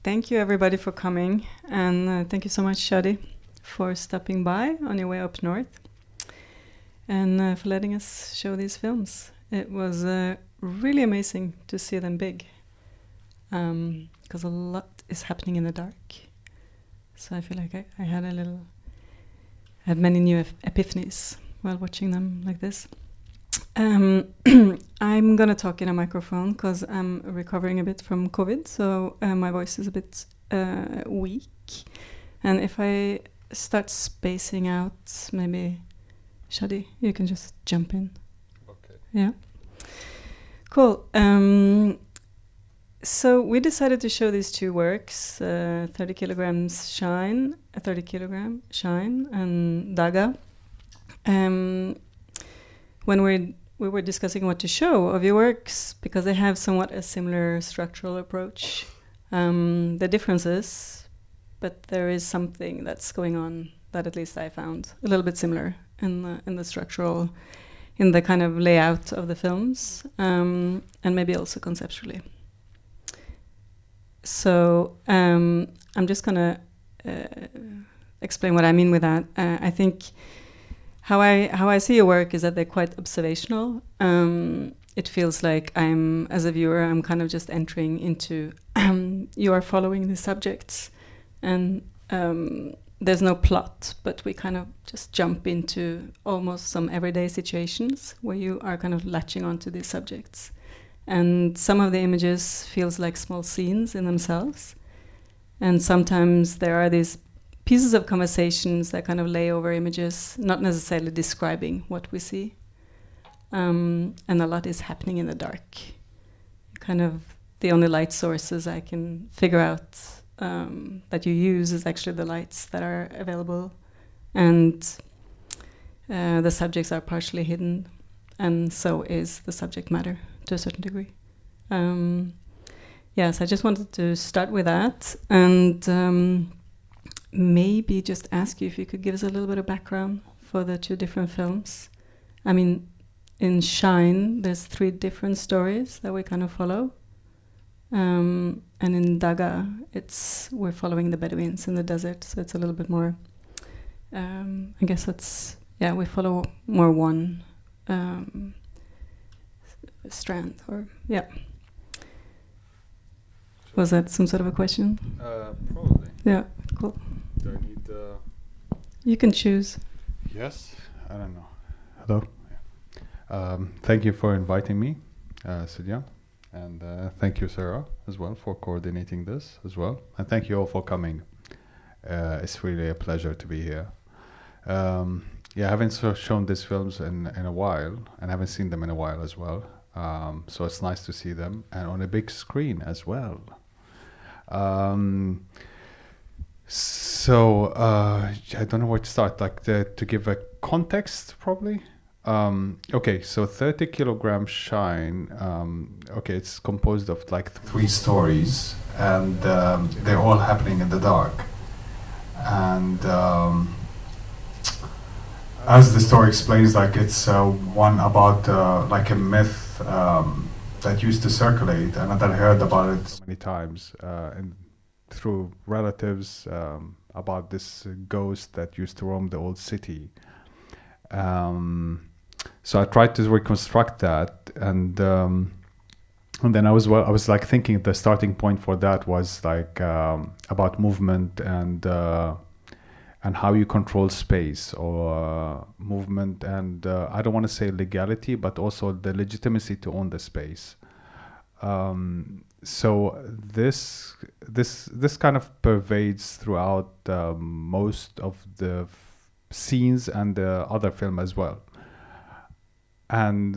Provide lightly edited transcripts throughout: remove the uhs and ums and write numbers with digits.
thank you everybody for coming, and thank you so much, Shadi, for stopping by on your way up north, and for letting us show these films. It was really amazing to see them big, because a lot is happening in the dark. So I feel like I had many new epiphanies while watching them like this. I'm gonna talk in a microphone because I'm recovering a bit from COVID, so my voice is a bit weak. And if I start spacing out, maybe Shadi, you can just jump in. Okay. Yeah. Cool. So we decided to show these two works, 30 kilograms Shine, 30 kilogram Shine, and Dag'aa. When we were discussing what to show of your works, because they have somewhat a similar structural approach. The differences, but there is something that's going on that at least I found a little bit similar in the structural, in the kind of layout of the films, and maybe also conceptually. So I'm just gonna explain what I mean with that. I think how I see your work is that they're quite observational. It feels like as a viewer, I'm kind of just entering into, you are following the subjects, and there's no plot, but we kind of just jump into almost some everyday situations where you are kind of latching onto these subjects. And some of the images feels like small scenes in themselves. And sometimes there are these pieces of conversations that kind of lay over images, not necessarily describing what we see. And a lot is happening in the dark. Kind of the only light sources I can figure out that you use is actually the lights that are available. And the subjects are partially hidden, and so is the subject matter to a certain degree. Yes, I just wanted to start with that, and maybe just ask you if you could give us a little bit of background for the two different films. I mean, in Shine, there's 3 different stories that we kind of follow. And in Dag'aa, we're following the Bedouins in the desert, so it's a little bit more, I guess we follow more one strand, or Was that some sort of a question? Probably. Yeah, cool. Do I need You can choose. Yes, I don't know. Hello. Thank you for inviting me, Sidya, and thank you, Sarah, as well, for coordinating this as well, and thank you all for coming. It's really a pleasure to be here. I haven't shown these films in a while, and haven't seen them in a while as well. So it's nice to see them, and on a big screen as well. I don't know where to start. To give a context, probably. Okay, so 30 kilogram Shine. It's composed of 3 stories, and they're all happening in the dark. And as the story explains, it's one about a myth that used to circulate, and that I heard about it many times and through relatives about this ghost that used to roam the old city. So I tried to reconstruct that, and then I was thinking the starting point for that was about movement and how you control space or movement, and I don't want to say legality, but also the legitimacy to own the space. So this kind of pervades throughout most of the scenes and the other film as well. And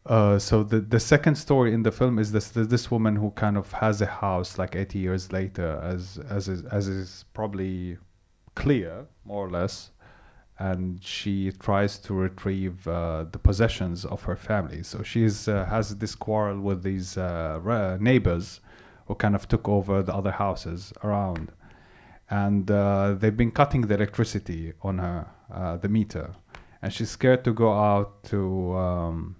so the second story in the film is this woman who kind of has a house 80 years later, as is probably clear, more or less, and she tries to retrieve the possessions of her family. So she has this quarrel with these neighbors who kind of took over the other houses around, and they've been cutting the electricity on her, the meter, and she's scared to go out to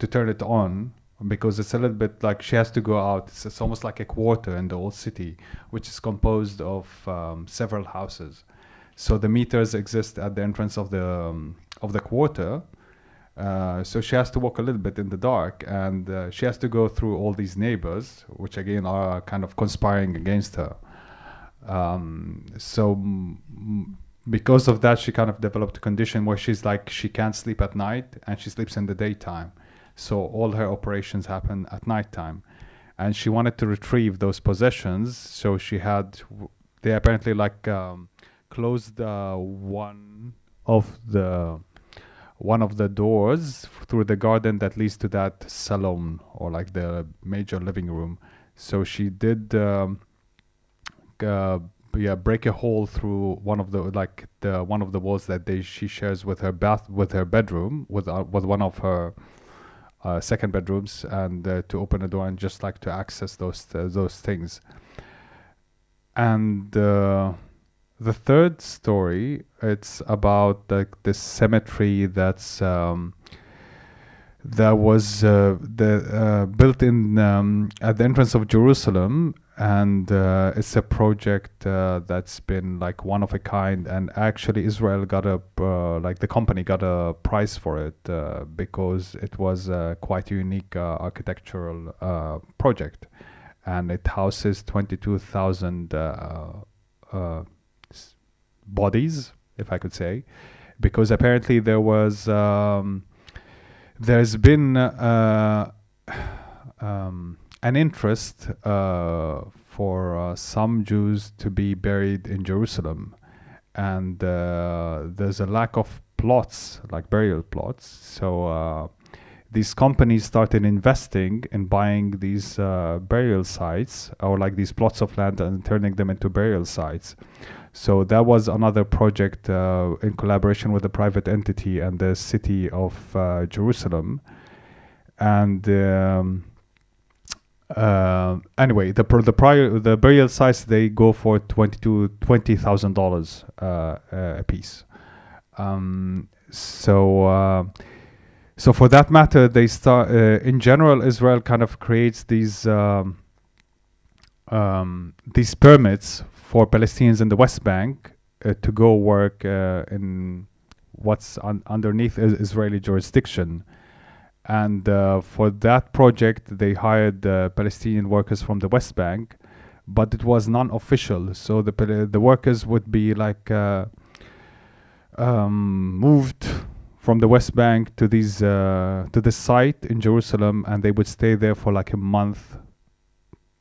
turn it on because it's a little bit like she has to go out. It's almost like a quarter in the old city, which is composed of several houses. So the meters exist at the entrance of the quarter. So she has to walk a little bit in the dark, and she has to go through all these neighbors, which again are kind of conspiring against her. Because of that, she kind of developed a condition where she's like, she can't sleep at night and she sleeps in the daytime. So all her operations happen at nighttime. And she wanted to retrieve those possessions. So they apparently like closed one of the doors through the garden that leads to that salon, or like the major living room. So she did break a hole through one of the walls that she shares with her bedroom, with one of her second bedrooms, and to open a door and just like to access those things. And the third story, it's about like this cemetery that was built in at the entrance of Jerusalem, and it's a project that's been like one of a kind. And actually, Israel got the company got a prize for it because it was quite a unique architectural project, and it houses 22,000 bodies, if I could say, because apparently there's been an interest for some Jews to be buried in Jerusalem, and there's a lack of plots, like burial plots. So these companies started investing in buying these burial sites, or like these plots of land, and turning them into burial sites. So that was another project in collaboration with a private entity and the city of Jerusalem. And anyway, the burial sites, they go for $20,000 a piece. So for that matter, they start. In general, Israel kind of creates these permits for Palestinians in the West Bank to go work in what's underneath Israeli jurisdiction. And for that project, they hired Palestinian workers from the West Bank, but it was non-official. So the workers would be like moved from the West Bank to this site in Jerusalem, and they would stay there for like a month,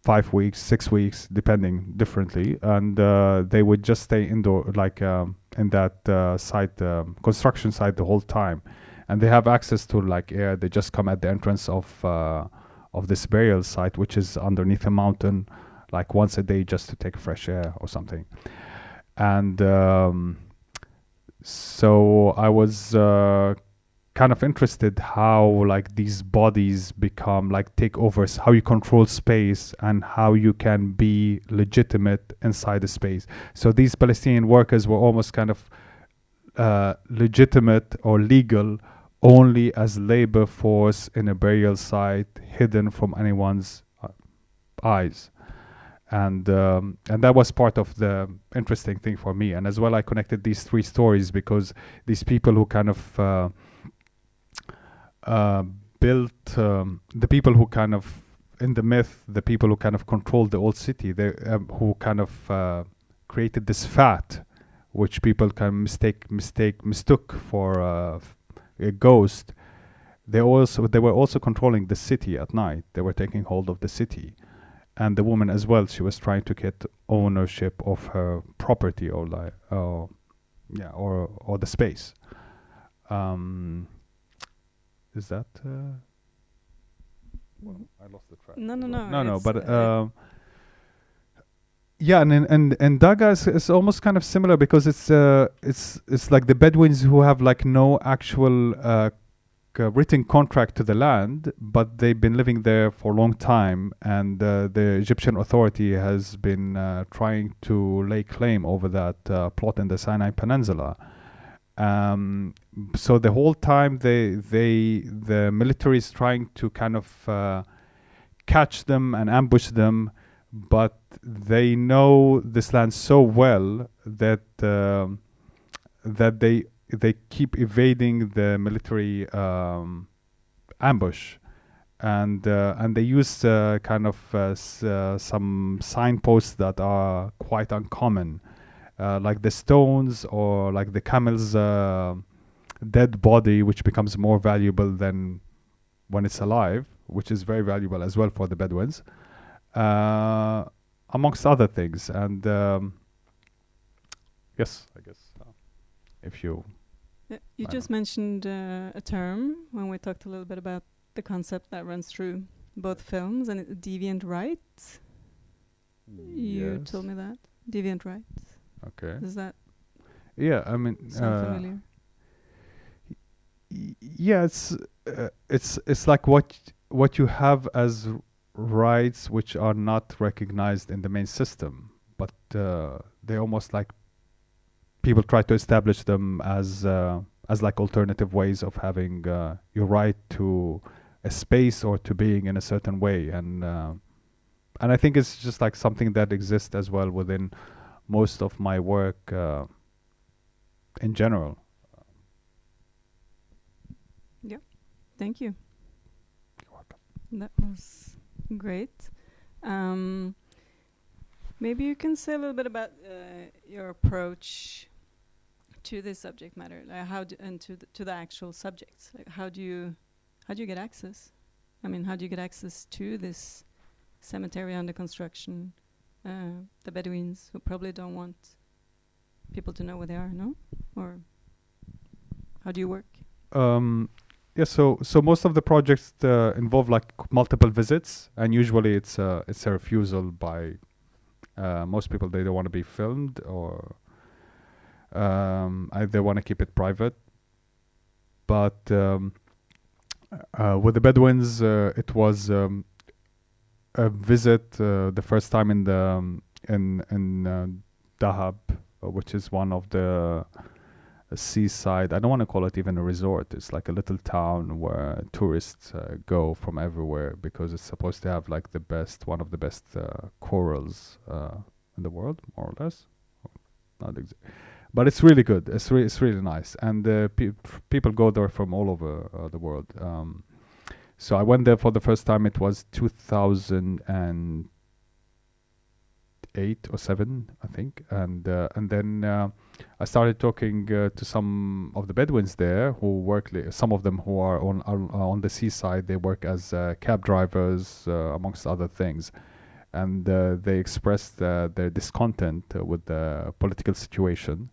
5 weeks, 6 weeks, depending differently, and they would just stay indoor, like in that site, construction site, the whole time. And they have access to like air. They just come at the entrance of this burial site, which is underneath a mountain, like once a day, just to take fresh air or something. And so I was kind of interested how like these bodies become like takeovers, how you control space, and how you can be legitimate inside the space. So these Palestinian workers were almost kind of legitimate or legal only as labor force in a burial site, hidden from anyone's eyes. And that was part of the interesting thing for me. And as well, I connected these three stories because these people who kind of built, the people who kind of, in the myth, the people who kind of controlled the old city, they who kind of created this fat, which people can mistook for a ghost. They were also controlling the city at night. They were taking hold of the city. And the woman as well, she was trying to get ownership of her property, or like, or the space. Is that? Well, I lost the track. No. But yeah, and Dag'aa is almost kind of similar because it's like the Bedouins who have like no actual written contract to the land, but they've been living there for a long time, and the Egyptian authority has been trying to lay claim over that plot in the Sinai Peninsula. So the whole time the military is trying to kind of catch them and ambush them, but they know this land so well that that they keep evading the military ambush, and they use kind of some signposts that are quite uncommon, like the stones or like the camel's dead body, which becomes more valuable than when it's alive, which is very valuable as well for the Bedouins, amongst other things. And yes, I guess if you... Yeah, you just mentioned a term when we talked a little bit about the concept that runs through both films, and deviant rights. You told me that. Deviant rights. Okay. Does that I mean, sound familiar? Yeah, it's like what you have as rights which are not recognized in the main system, but they almost like people try to establish them as like alternative ways of having your right to a space or to being in a certain way, and I think it's just like something that exists as well within most of my work in general. Yeah, thank you. You're welcome. That was great. Maybe you can say a little bit about your approach to this subject matter, like and to the actual subjects. Like how do you get access? I mean, how do you get access to this cemetery under construction? The Bedouins who probably don't want people to know where they are, no? Or how do you work? Yeah, so most of the projects involve like multiple visits, and usually it's a refusal by most people. They don't want to be filmed, or they want to keep it private. But with the Bedouins, it was a visit the first time in the in Dag'aa, which is one of the seaside. I don't want to call it even a resort. It's like a little town where tourists go from everywhere, because it's supposed to have like one of the best corals in the world, more or less. But it's really good. It's really nice, and people go there from all over the world. So I went there for the first time. It was 2008 or 7, I think, and then I started talking to some of the Bedouins there who work. Some of them who are on the seaside. They work as cab drivers, amongst other things, and they expressed their discontent with the political situation.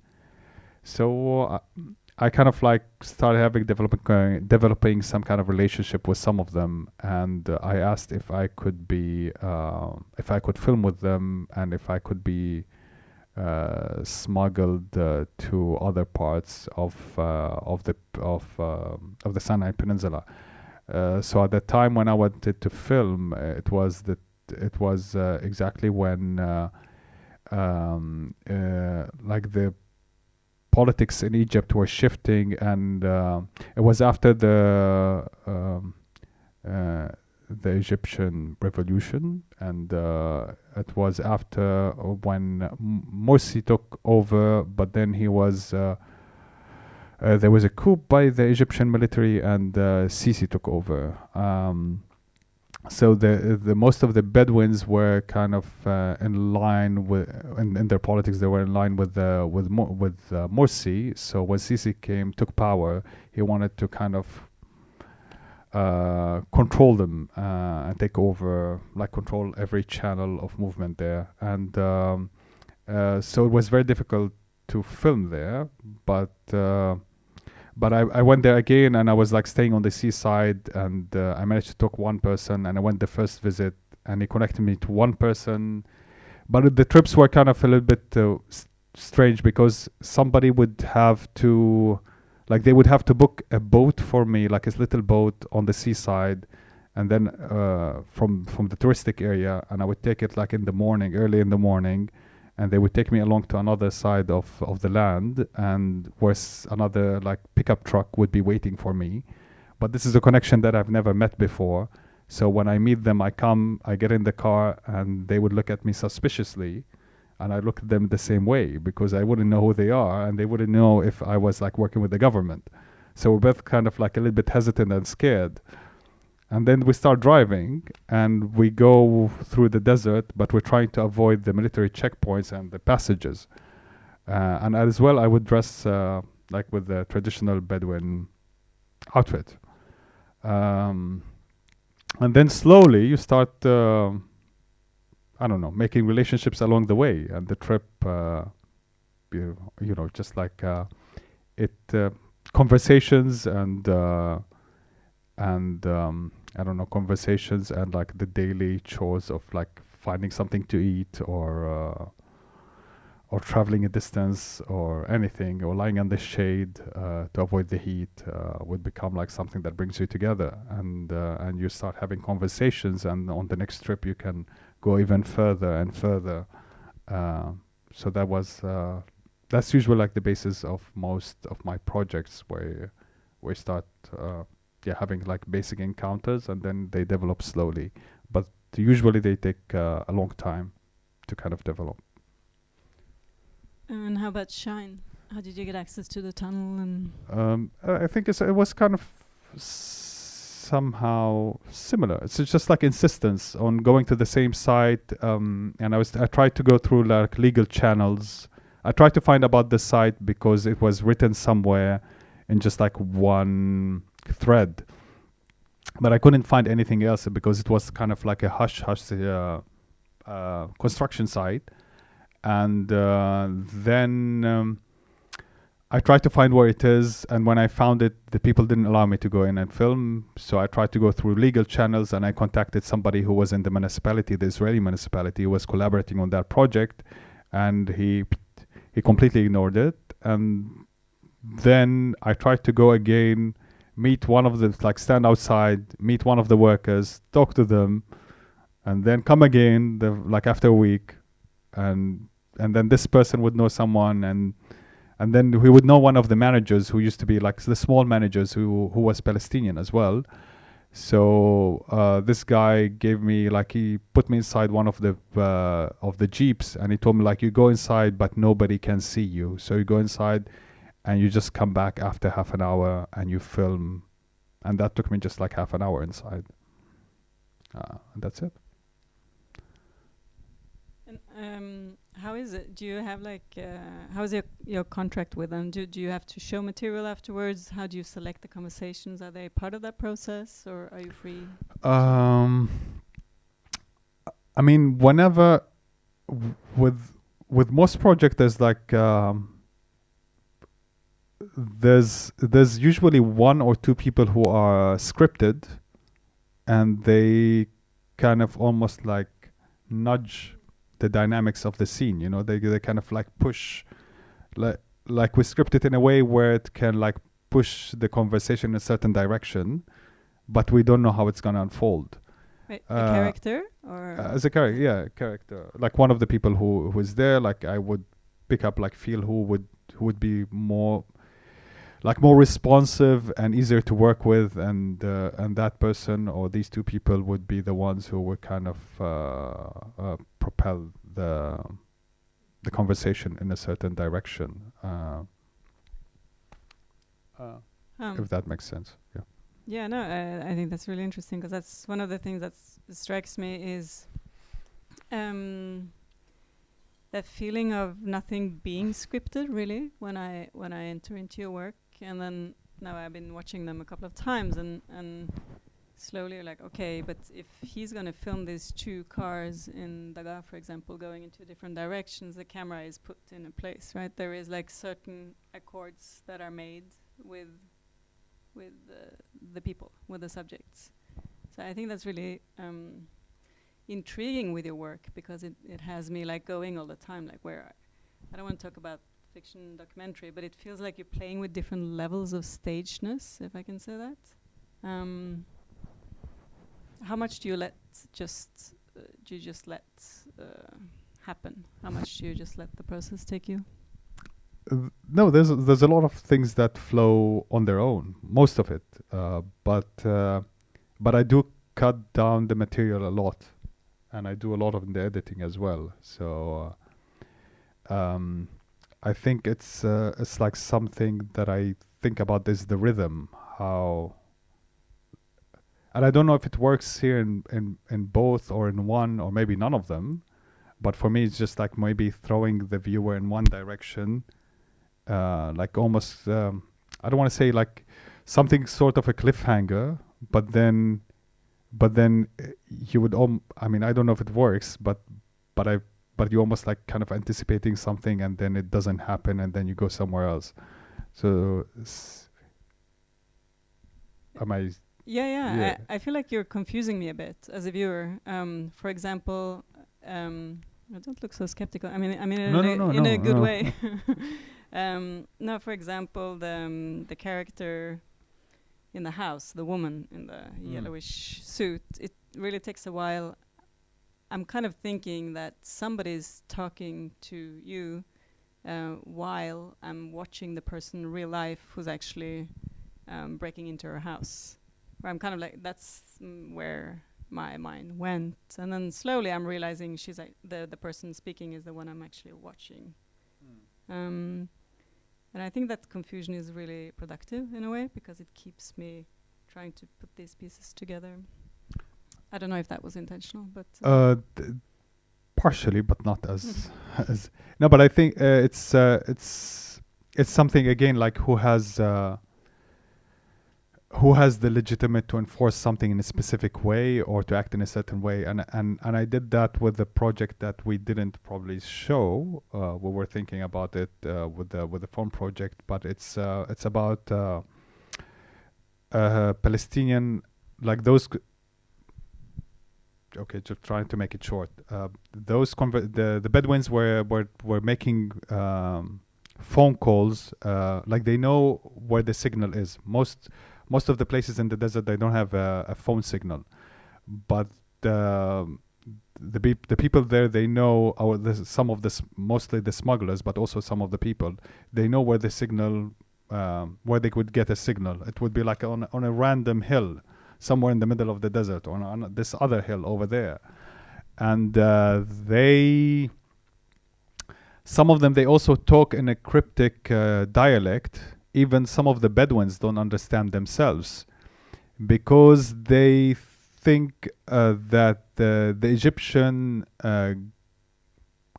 So I kind of like started developing some kind of relationship with some of them, and I asked if I could film with them, and if I could be smuggled to other parts of the Sinai Peninsula. So at the time when I wanted to film, it was exactly when like the politics in Egypt were shifting, and it was after the Egyptian revolution, and it was after when Morsi took over, but then he was there was a coup by the Egyptian military, and Sisi took over. So the most of the Bedouins were kind of in line with in their politics. They were in line with Morsi. So when Sisi took power, he wanted to kind of control them and take over, like control every channel of movement there. And so it was very difficult to film there, but I went there again, and I was like staying on the seaside, and I managed to talk one person, and I went the first visit, and he connected me to one person. But the trips were kind of a little bit strange, because somebody would have to, like they would have to book a boat for me, like a little boat on the seaside, and then from the touristic area, and I would take it like in the morning, early in the morning, and they would take me along to another side of the land, and where another like pickup truck would be waiting for me. But this is a connection that I've never met before. So when I meet them, I get in the car, and they would look at me suspiciously, and I look at them the same way, because I wouldn't know who they are, and they wouldn't know if I was like working with the government. So we're both kind of like a little bit hesitant and scared. And then we start driving, and we go through the desert, but we're trying to avoid the military checkpoints and the passages. And as well, I would dress like with the traditional Bedouin outfit. And then slowly you start, I don't know, making relationships along the way. And the trip, you know, just like conversations and I don't know, conversations and like the daily chores of like finding something to eat, or traveling a distance, or anything, or lying in the shade to avoid the heat, would become like something that brings you together, and you start having conversations, and on the next trip you can go even further and further. So that's usually like the basis of most of my projects, where we start having like basic encounters, and then they develop slowly, but usually they take a long time to kind of develop. And how about Shine? How did you get access to the tunnel? And I think it was kind of somehow similar. It's just like insistence on going to the same site, and I tried to go through like legal channels. I tried to find about the site because it was written somewhere in just like one thread, but I couldn't find anything else because it was kind of like a hush construction site. And then I tried to find where it is, and when I found it, the people didn't allow me to go in and film. So I tried to go through legal channels, and I contacted somebody who was in the municipality, the Israeli municipality, who was collaborating on that project, and he completely ignored it. And then I tried to go again, meet one of the, like stand outside, meet one of the workers, talk to them, and then come again, like after a week, and then this person would know someone, and then we would know one of the managers who used to be like the small managers who was Palestinian as well. So this guy gave me, like, he put me inside one of the jeeps, and he told me like, you go inside but nobody can see you, so you go inside and you just come back after half an hour and you film. And that took me just like half an hour inside, and that's it. And how is it? Do you have like how is your contract with them? Do you have to show material afterwards? How do you select the conversations? Are they part of that process, or are you free? I mean, whenever with most projects, there's like there's usually one or two people who are scripted, and they kind of almost like nudge the dynamics of the scene, you know. They kind of like push, like we script it in a way where it can like push the conversation in a certain direction, but we don't know how it's gonna unfold. Wait, a character, or as a character, yeah, character. Like one of the people who is there, like I would pick up, like feel who would be more responsive and easier to work with, and that person or these two people would be the ones who would kind of propel the conversation in a certain direction. If that makes sense, yeah. Yeah, no, I think that's really interesting, because that's one of the things that strikes me is that feeling of nothing being scripted, really, when I enter into your work. And then now I've been watching them a couple of times, and slowly you're like, okay, but if he's going to film these two cars in Dag'aa, for example, going into different directions, the camera is put in a place, right? There is like certain accords that are made with the people, with the subjects. So I think that's really intriguing with your work, because it has me like going all the time, like where I don't want to talk about fiction documentary, but it feels like you're playing with different levels of stageness, if I can say that. How much do you let happen? How much do you just let the process take you? No, there's a lot of things that flow on their own, most of it, but I do cut down the material a lot, and I do a lot of the editing as well. So I think it's like something that I think about is the rhythm, how, and I don't know if it works here in both or in one or maybe none of them, but for me it's just like maybe throwing the viewer in one direction, like almost I don't want to say like something sort of a cliffhanger, but then you would I mean, I don't know if it works, but you almost like kind of anticipating something and then it doesn't happen and then you go somewhere else. So am I? Yeah. I feel like you're confusing me a bit as a viewer. For example, don't look so skeptical. I mean, in a good way. No, for example, the character in the house, the woman in the yellowish suit, it really takes a while. I'm kind of thinking that somebody's talking to you while I'm watching the person in real life who's actually breaking into her house. Where I'm kind of like, that's where my mind went. And then slowly I'm realizing she's like, the person speaking is the one I'm actually watching. And I think that confusion is really productive in a way, because it keeps me trying to put these pieces together. I don't know if that was intentional, but partially, but not as as. No, but I think it's something again, like who has the legitimate to enforce something in a specific way or to act in a certain way, and I did that with the project that we didn't probably show. We were thinking about it with the phone project, but it's about Palestinian, like those. Okay, just trying to make it short. Those the Bedouins were making phone calls, like they know where the signal is. Most of the places in the desert, they don't have a phone signal, but the people there, they know some of the mostly the smugglers, but also some of the people, they know where the signal, where they could get a signal. It would be like on a random hill somewhere in the middle of the desert, or on this other hill over there. And some of them, they also talk in a cryptic dialect. Even some of the Bedouins don't understand themselves, because they think that the Egyptian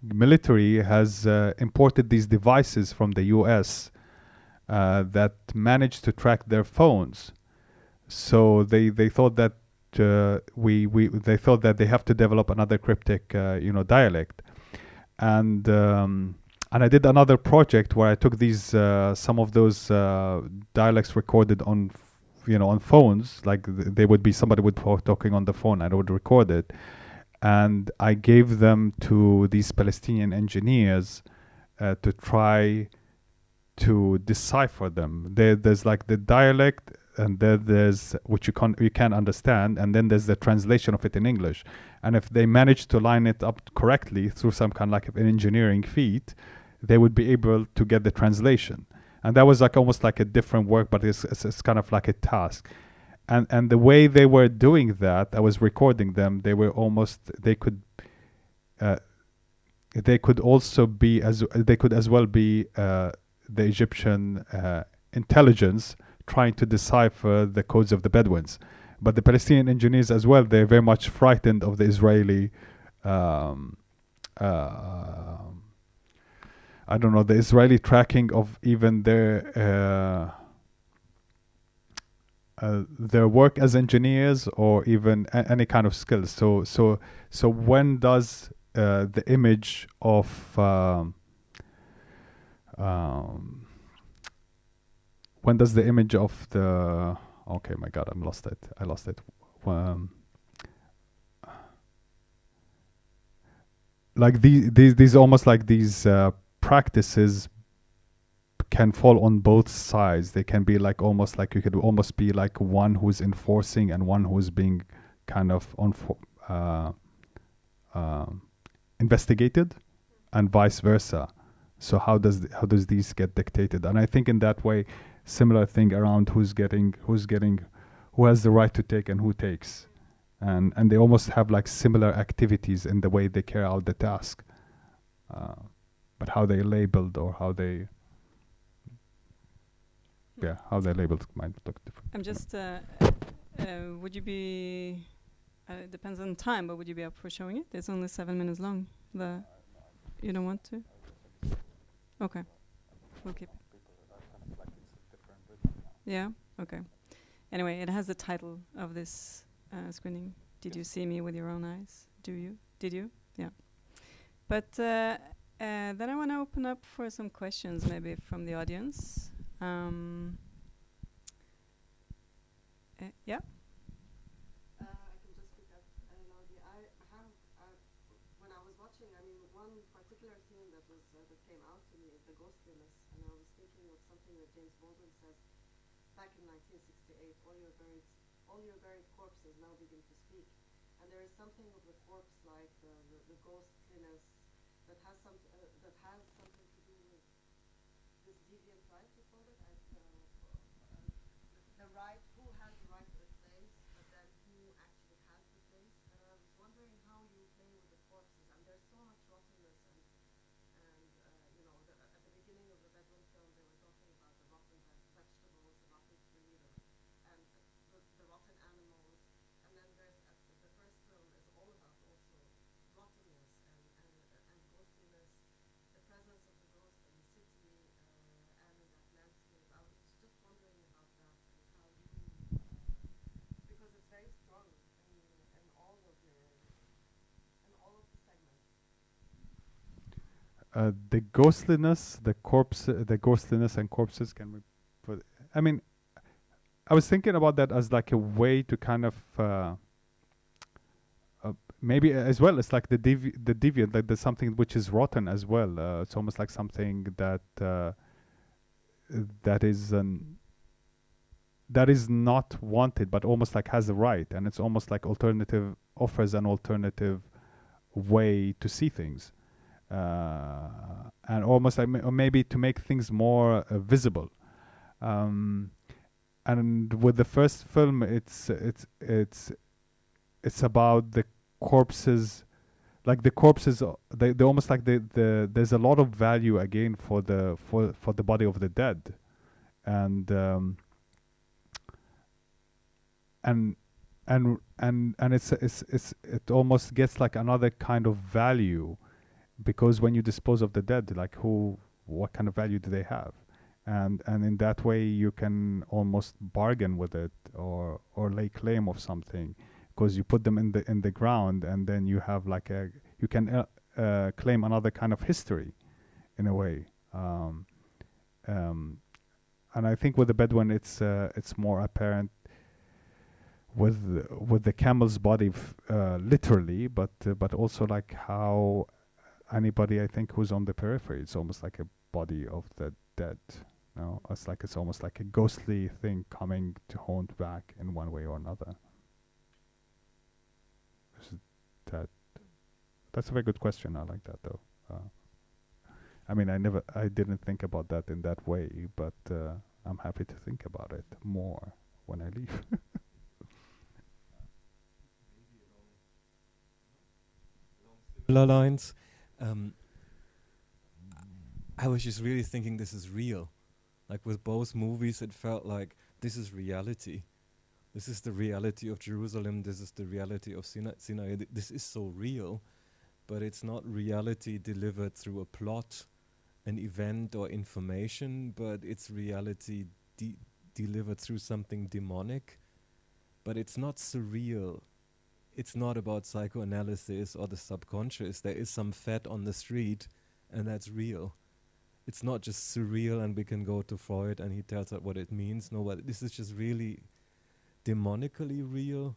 military has imported these devices from the US that manage to track their phones. So they thought that they thought that they have to develop another cryptic dialect, and I did another project where I took these some of those dialects recorded on on phones, like they would be somebody would talking on the phone and I would record it, and I gave them to these Palestinian engineers to try to decipher them. There's like the dialect, and then there's which you can understand, and then there's the translation of it in English. And if they manage to line it up correctly through some kind of like an engineering feat, they would be able to get the translation. And that was like almost like a different work, but it's kind of like a task. And the way they were doing that, I was recording them. They were almost they could also be they could as well be the Egyptian intelligence trying to decipher the codes of the Bedouins. But the Palestinian engineers as well, they're very much frightened of the Israeli I don't know, the Israeli tracking of even their work as engineers, or even any kind of skills. So when does the image of when does the image of the okay, my God, I lost it. Like these almost like these practices can fall on both sides. They can be like almost like you could almost be like one who's enforcing and one who's being kind of investigated, and vice versa. So how does these get dictated? And I think in that way, similar thing around who has the right to take and who takes, and they almost have like similar activities in the way they carry out the task, but how they labeled or how they labeled might look different. I'm just. Would you be? It depends on time, but would you be up for showing it? It's only 7 minutes long. You don't want to? Okay, we'll keep it. Yeah. Okay. Anyway, it has the title of this screening. Did you see me with your own eyes? Do you? Did you? Yeah. But then I want to open up for some questions, maybe from the audience. Yeah. I can just speak up loudly. I have, when I was watching, I mean, one particular theme that came out to me is the ghostliness, and I was thinking of something that James Baldwin says back in 1968. All your buried corpses now begin to speak, and there is something of the corpse, like the ghostliness, that has something to do with this deviant right, you call it, the right, who has the right to the place, but then who actually has the place. And I was wondering how you play with the corpses. And there's so much rottenness, and you know, at the beginning of the Bedouin film, they were talking about the rotten vegetables, the rotten fruit, and the rotten animals. And then there's the first film is all about also rottenness and ghostliness, the presence of the ghost in the city and in that landscape. I was just wondering about that, and how you, because it's very strong in all of the segments. The ghostliness, the ghostliness and corpses can we put? I mean, I was thinking about that as like a way to kind of maybe as well. It's like the deviant, like there's something which is rotten as well. It's almost like something that that is not wanted, but almost like has a right, and it's almost like offers an alternative way to see things. And almost like or maybe to make things more visible. And with the first film, it's about the corpses, like the corpses. They almost like there's a lot of value again for the body of the dead, and it almost gets like another kind of value. Because when you dispose of the dead, like what kind of value do they have? And in that way you can almost bargain with it or lay claim of something, because you put them in the ground, and then you have like you can claim another kind of history in a way. And I think with the Bedouin it's more apparent with the camel's body literally, but also like how anybody, I think, who's on the periphery, it's almost like a body of the dead. No, it's almost like a ghostly thing coming to haunt back in one way or another. That's a very good question. I like that though. I mean, I didn't think about that in that way, but I'm happy to think about it more when I leave. Similar lines. I was just really thinking this is real. Like with both movies, it felt like this is reality. This is the reality of Jerusalem. This is the reality of Sinai. This is so real, but it's not reality delivered through a plot, an event or information, but it's reality delivered through something demonic. But it's not surreal. It's not about psychoanalysis or the subconscious. There is some fat on the street, and that's real. It's not just surreal and we can go to Freud and he tells us what it means. No, but this is just really demonically real.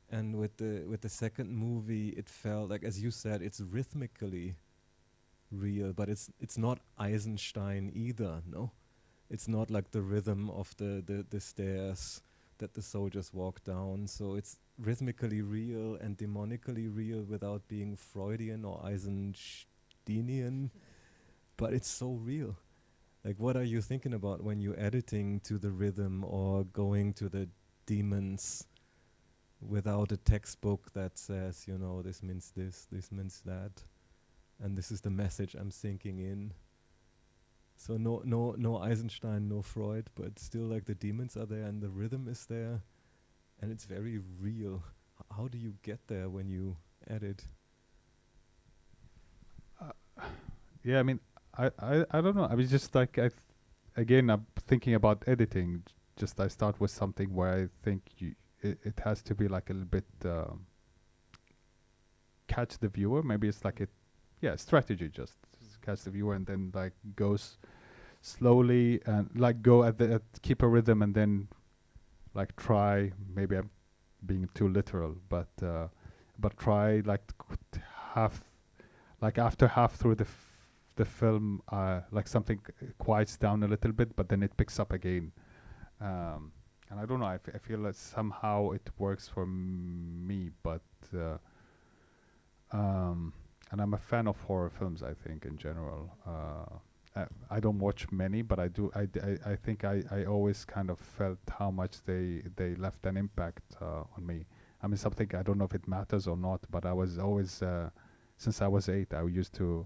And with the second movie, it felt like, as you said, it's rhythmically real, but it's not Eisenstein either, no? It's not like the rhythm of the stairs, that the soldiers walk down. So it's rhythmically real and demonically real without being Freudian or Eisensteinian, but it's so real. Like, what are you thinking about when you're editing to the rhythm or going to the demons without a textbook that says, you know, this means this means that, and this is the message I'm sinking in. So no Eisenstein, no Freud, but still, like, the demons are there and the rhythm is there, and it's very real. How do you get there when you edit? Yeah, I mean, I don't know. I was just like, again, I'm thinking about editing. Just I start with something where I think it has to be like a little bit catch the viewer. Maybe it's like strategy. Just catch the viewer and then like goes slowly and like go keep a rhythm and then like try. Maybe I'm being too literal, but try like after half through the film, like something quiets down a little bit, but then it picks up again. And I don't know, I feel that somehow it works for me, but and I'm a fan of horror films, I think, in general. I don't watch many, but I do. I think I always kind of felt how much they left an impact on me. I mean, something, I don't know if it matters or not, but I was always, since I was 8, I used to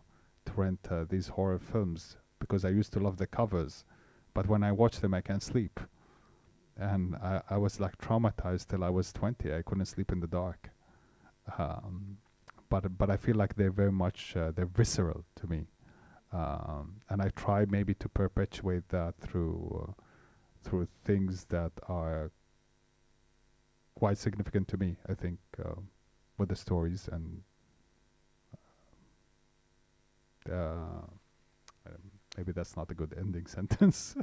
rent these horror films because I used to love the covers, but when I watch them I can't sleep, and I was like traumatized till I was 20. I couldn't sleep in the dark, but I feel like they're very much they're visceral to me, and I try maybe to perpetuate that through things that are quite significant to me, I think, with the stories. And maybe that's not a good ending sentence.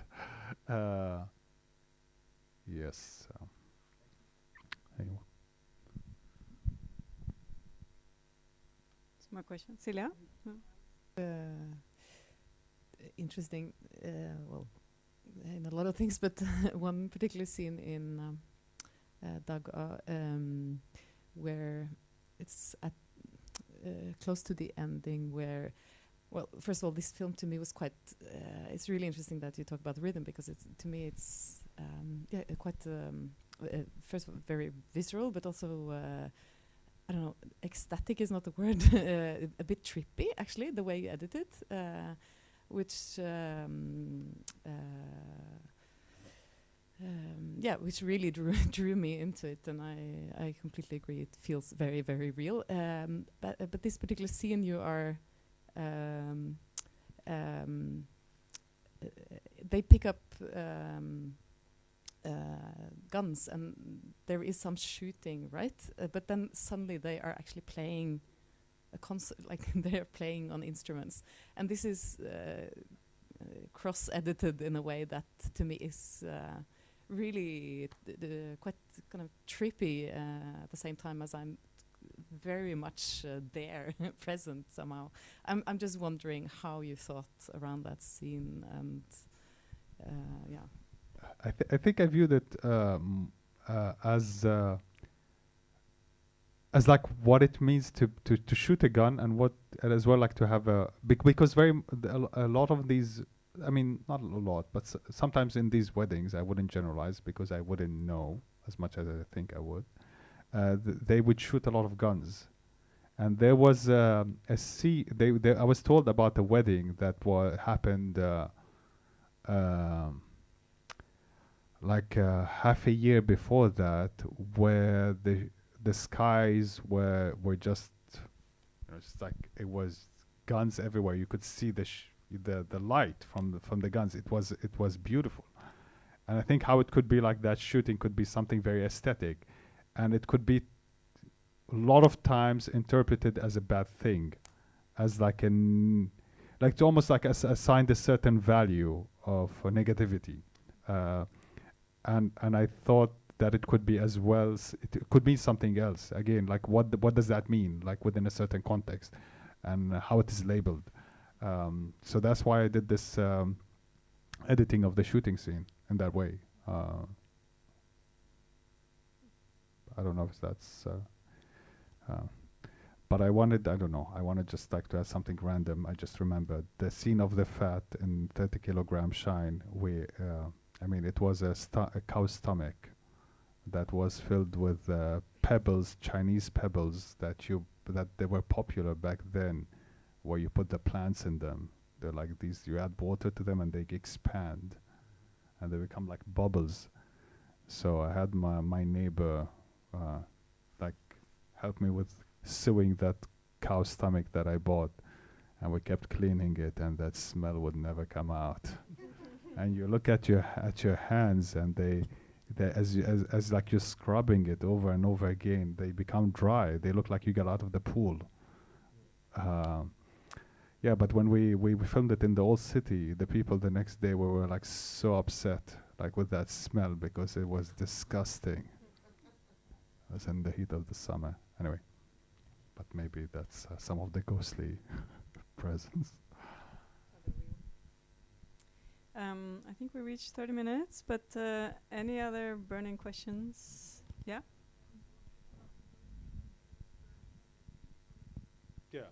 Yes. Anyway. Some more questions, Silja? Interesting. Well, in a lot of things, but one particular scene in Dag'aa, where it's at close to the ending, where, well, first of all, this film to me was quite. It's really interesting that you talk about the rhythm, because it's, to me, it's quite first of all very visceral, but also I don't know, ecstatic is not the word. A bit trippy, actually, the way you edit it, which which really drew me into it, and I completely agree. It feels very, very real. But this particular scene, you are. They pick up guns, and there is some shooting, right? But then suddenly they are actually playing a concert, like they are playing on instruments, and this is cross-edited in a way that to me is really quite kind of trippy at the same time as I'm very much there, present somehow. I'm just wondering how you thought around that scene, and I think I viewed it as like what it means to shoot a gun, and what, and as well, like to have a because a lot of these, I mean, not a lot, but sometimes in these weddings, I wouldn't generalize because I wouldn't know as much as I think I would. They would shoot a lot of guns, and there was I was told about a wedding that happened like half a year before that, where the skies were just, you know, just like it was guns everywhere. You could see the light from the guns. It was beautiful, and I think how it could be like that shooting could be something very aesthetic, and it could be a lot of times interpreted as a bad thing, as like to almost like assigned a certain value of negativity, and I thought that it could be as well. It could mean something else. Again, like what does that mean? Like within a certain context, and how it is labeled. So that's why I did this editing of the shooting scene in that way. I don't know if that's. But I don't know. I wanted just like to add something random. I just remembered the scene of the fat in 30 kilogram shine. I mean, it was a cow's stomach that was filled with pebbles, Chinese pebbles that they were popular back then, where you put the plants in them. They're like these. You add water to them and they expand, and they become like bubbles. So I had my neighbor like help me with sewing that cow stomach that I bought, and we kept cleaning it, and that smell would never come out. And you look at your hands, and they as like you're scrubbing it over and over again, they become dry. They look like you got out of the pool. Yeah, but when we filmed it in the old city, the people the next day were like so upset, like with that smell, because it was disgusting. It was in the heat of the summer. Anyway, but maybe that's some of the ghostly presence. I think we reached 30 minutes, but any other burning questions? Yeah? Yeah.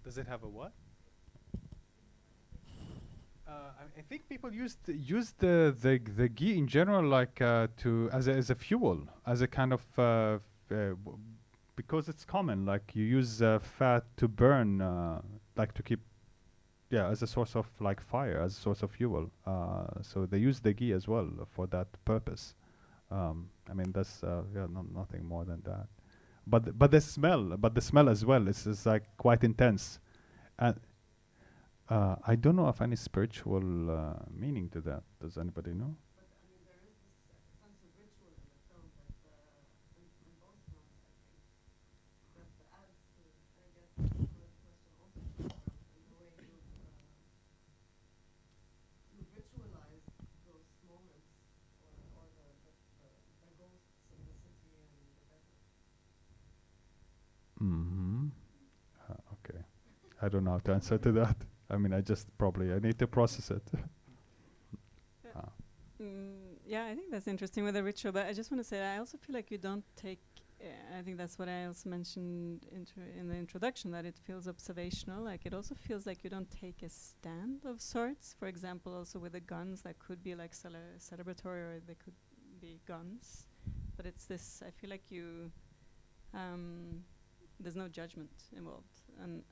Does it have a what? I think people use the ghee in general, like to as a fuel, as a kind of because it's common. Like you use fat to burn, like to keep, as a source of like fire, as a source of fuel. So they use the ghee as well for that purpose. I mean that's nothing more than that. But the smell as well is like quite intense, and I don't know of any spiritual meaning to that. Does anybody know? But I mean, there is this sense of ritual in the film that, in both films, I think, that adds to, I guess, another question also to the film, and the way you ritualize those moments, or the ghosts in the city and the desert. Mm-hmm. Okay. I don't know how to answer to that. I mean, I need to process it. Yeah, I think that's interesting with the ritual, but I just want to say I also feel like you don't take, I think that's what I also mentioned in the introduction, that it feels observational. Like it also feels like you don't take a stand of sorts. For example, also with the guns, that could be like celebratory, or they could be guns. But it's this, I feel like you, there's no judgment involved. And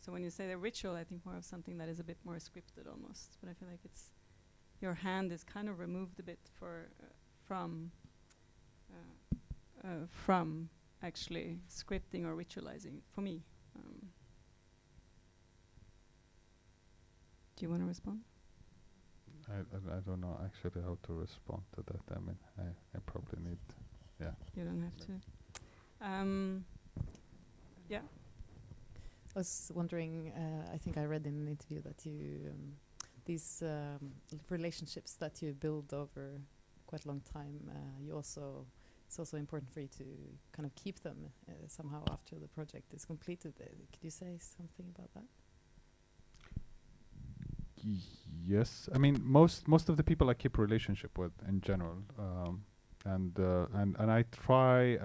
so when you say the ritual, I think more of something that is a bit more scripted almost. But I feel like it's, your hand is kind of removed a bit from actually scripting or ritualizing, for me. Do you want to respond? I don't know actually how to respond to that. I mean, I probably need, You don't have to. Yeah. I was wondering, I think I read in an interview that you, these relationships that you build over quite a long time, it's also important for you to kind of keep them somehow after the project is completed. Could you say something about that? Yes, I mean most of the people I keep relationship with in general, and I try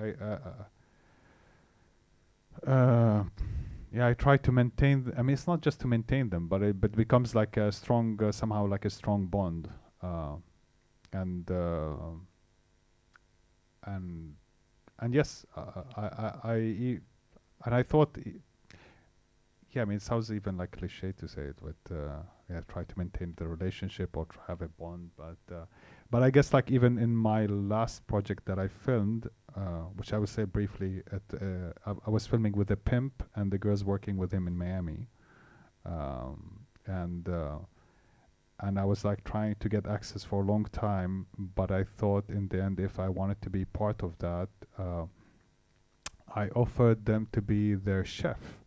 I try to maintain. I mean, it's not just to maintain them, but it becomes like a strong somehow like a strong bond, and yes, I thought. Yeah, I mean, it sounds even like cliche to say it, but try to maintain the relationship or have a bond. But I guess like even in my last project that I filmed, which I will say briefly, I was filming with a pimp and the girls working with him in Miami, and I was like trying to get access for a long time, but I thought in the end, if I wanted to be part of that, I offered them to be their chef.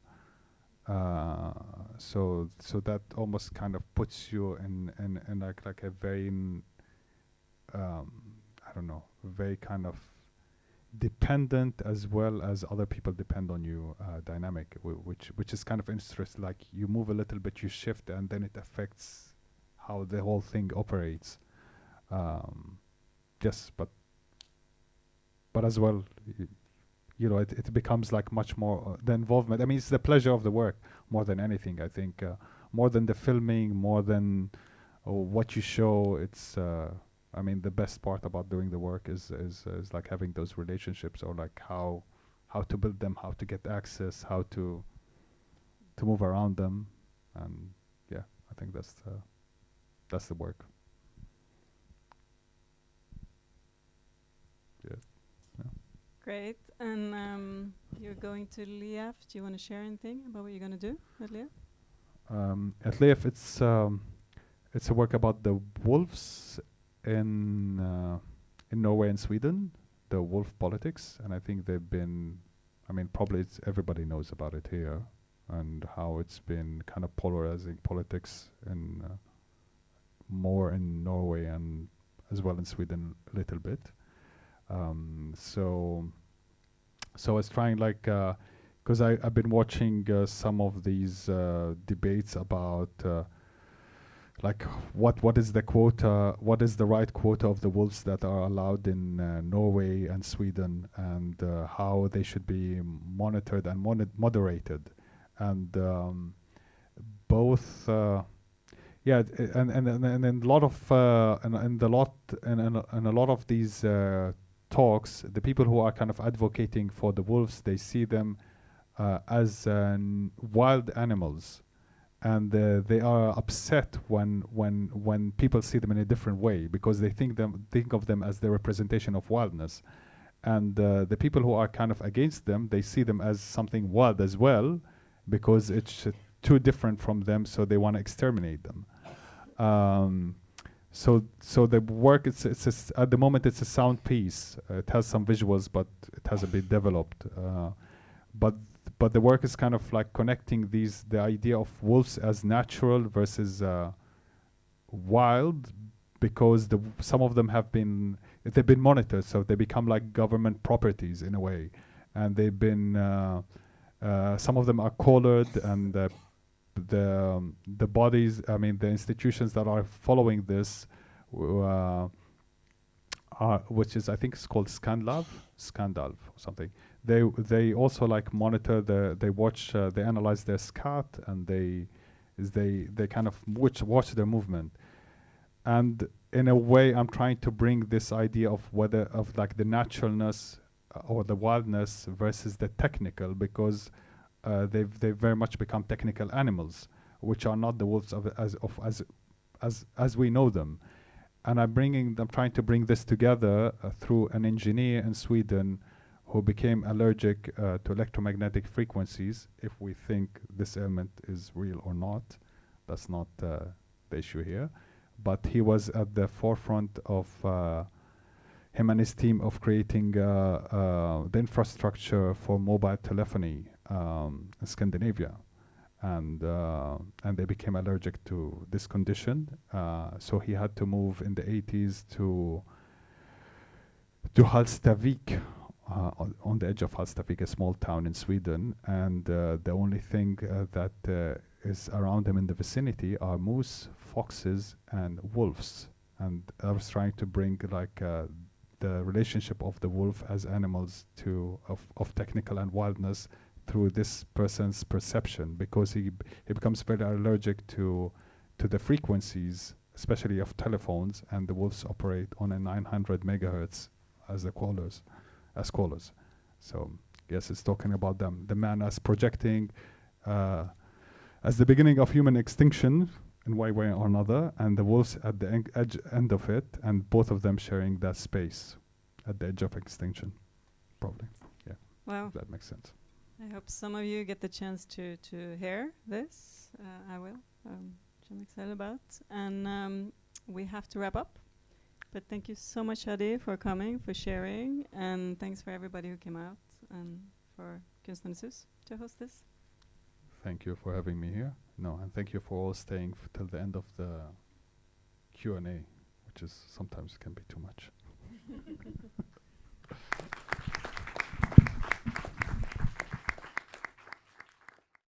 So that almost kind of puts you in like a very I don't know, very kind of dependent as well as other people depend on you dynamic, which is kind of interesting. Like you move a little bit, you shift, and then it affects how the whole thing operates. yes, but as well, you know, it becomes like much more the involvement. I mean, it's the pleasure of the work more than anything. I think more than the filming, more than what you show. It's I mean, the best part about doing the work is like having those relationships, or like how to build them, how to get access, how to move around them, and yeah, I think that's the work. Yeah. Great. And you're going to Liaf. Do you want to share anything about what you're going to do at Liaf? At Liaf, it's a work about the wolves in Norway and Sweden, the wolf politics, and I think they've been. I mean, probably everybody knows about it here, and how it's been kind of polarizing politics in more in Norway and as well in Sweden a little bit. So I was trying, like, because I've been watching some of these debates about like what is the quota, what is the right quota of the wolves that are allowed in Norway and Sweden, and how they should be monitored and moderated, and both. Yeah, and a lot of and a lot of these talks, the people who are kind of advocating for the wolves, they see them as wild animals, and they are upset when people see them in a different way, because they think of them as the representation of wildness, and the people who are kind of against them, they see them as something wild as well, because it's too different from them, so they want to exterminate them. So the work, it's at the moment it's a sound piece. It has some visuals, but it has a bit developed. But the work is kind of like connecting the idea of wolves as natural versus wild, because some of them they've been monitored, so they become like government properties in a way, and they've been some of them are collared, and the bodies, I mean the institutions that are following this, which is, I think it's called Skandalv or something. They also like monitor they watch, they analyze their scat, and they kind of watch their movement. And in a way, I'm trying to bring this idea of like the naturalness or the wildness versus the technical, because they've very much become technical animals, which are not the wolves as we know them. And I'm trying to bring this together through an engineer in Sweden who became allergic to electromagnetic frequencies. If we think this element is real or not, that's not the issue here. But he was at the forefront of him and his team of creating the infrastructure for mobile telephony in Scandinavia, and they became allergic to this condition. So he had to move in the 80s to Hallstavik, on the edge of Hallstavik, a small town in Sweden, and the only thing that is around him in the vicinity are moose, foxes, and wolves. And I was trying to bring like the relationship of the wolf as animals of technical and wildness through this person's perception, because he becomes very allergic to the frequencies, especially of telephones, and the wolves operate on a 900 megahertz as callers. So yes, it's talking about them, the man as projecting as the beginning of human extinction in one way or another, and the wolves at the end of it, and both of them sharing that space at the edge of extinction, probably. Yeah. Wow. If that makes sense. I hope some of you get the chance to hear this. I will, which I'm excited about. And we have to wrap up. But thank you so much, Shadi, for coming, for sharing, and thanks for everybody who came out, and for Kunstnernes Hus to host this. Thank you for having me here. No, and thank you for all staying till the end of the Q&A, which is sometimes can be too much.